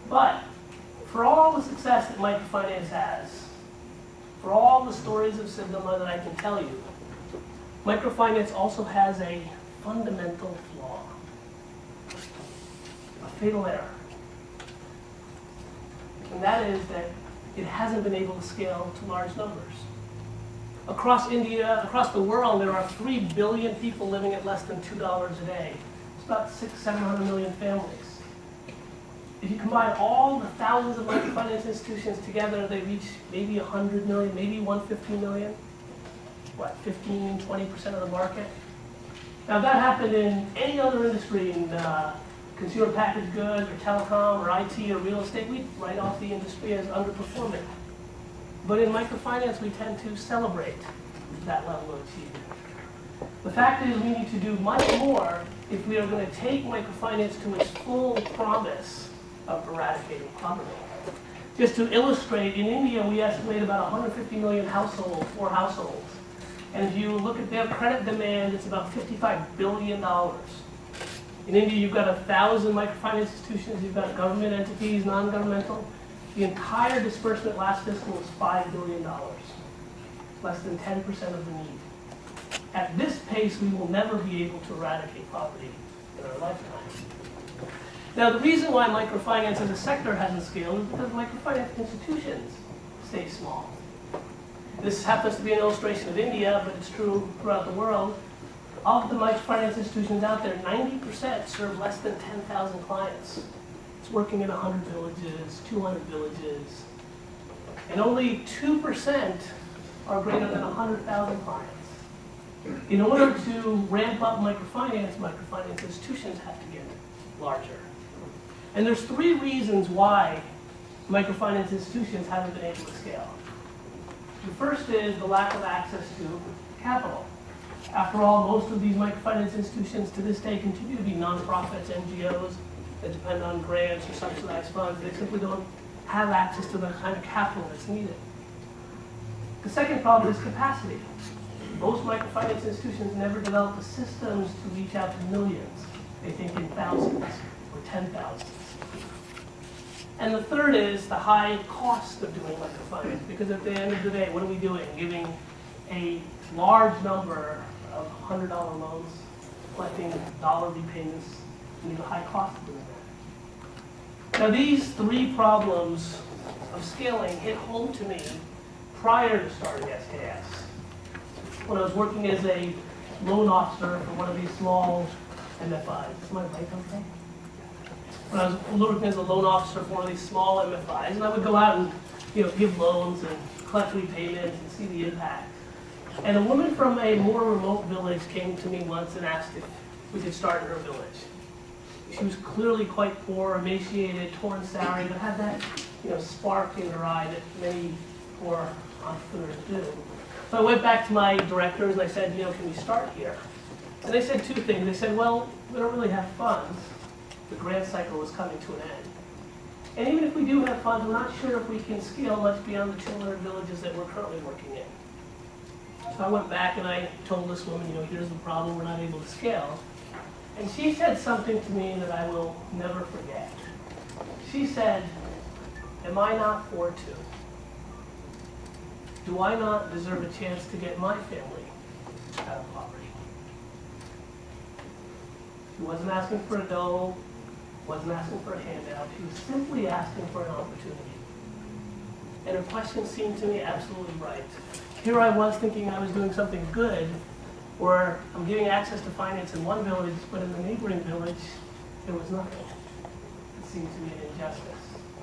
But for all the success that microfinance has, for all the stories of Sigma that I can tell you, microfinance also has a fundamental flaw, a fatal error. And that is that it hasn't been able to scale to large numbers. Across India, across the world, there are 3 billion people living at less than $2 a day. It's about 600–700 million families. If you combine all the thousands of microfinance institutions together, they reach maybe 100 million, maybe 150 million. What, 15–20% of the market? Now, if that happened in any other industry, in consumer packaged goods, or telecom, or IT, or real estate, we'd write off the industry as underperforming. But in microfinance, we tend to celebrate that level of achievement. The fact is, we need to do much more if we are going to take microfinance to its full promise of eradicating poverty. Just to illustrate, in India, we estimate about 150 million households, poor households. And if you look at their credit demand, it's about $55 billion. In India, you've got 1,000 microfinance institutions, you've got government entities, non-governmental. The entire disbursement last fiscal was $5 billion, less than 10% of the need. At this pace, we will never be able to eradicate poverty in our lifetime. Now, the reason why microfinance as a sector hasn't scaled is because microfinance institutions stay small. This happens to be an illustration of India, but it's true throughout the world. Of the microfinance institutions out there, 90% serve less than 10,000 clients. It's working in 100 villages, 200 villages, and only 2% are greater than 100,000 clients. In order to ramp up microfinance institutions have to get larger. And there's 3 reasons why microfinance institutions haven't been able to scale. The first is the lack of access to capital. After all, most of these microfinance institutions to this day continue to be nonprofits, NGOs, that depend on grants or subsidized funds. They simply don't have access to the kind of capital that's needed. The second problem is capacity. Most microfinance institutions never develop the systems to reach out to millions. They think in thousands or 10,000s. And the third is the high cost of doing microfinance, because at the end of the day, what are we doing? Giving a large number of $100 loans, collecting dollar repayments, and the high cost of doing that. Now, these 3 problems of scaling hit home to me prior to starting SKS. When I was working as a loan officer for one of these small MFIs. Is my mic okay? When I was working as a loan officer for one of these small MFIs, and I would go out and give loans and collect repayments and see the impact. And a woman from a more remote village came to me once and asked if we could start in her village. She was clearly quite poor, emaciated, torn salary, but had that spark in her eye that many poor entrepreneurs do. So I went back to my directors and I said, can we start here? And they said 2 things. They said, well, we don't really have funds. The grant cycle is coming to an end. And even if we do have funds, we're not sure if we can scale much beyond the 200 villages that we're currently working in. So I went back and I told this woman, here's the problem, we're not able to scale. And she said something to me that I will never forget. She said, am I not poor too? Do I not deserve a chance to get my family out of poverty? She wasn't asking for a dole, wasn't asking for a handout. She was simply asking for an opportunity. And her question seemed to me absolutely right. Here I was thinking I was doing something good, where I'm giving access to finance in one village, but in the neighboring village, there was nothing. It seemed to me an injustice.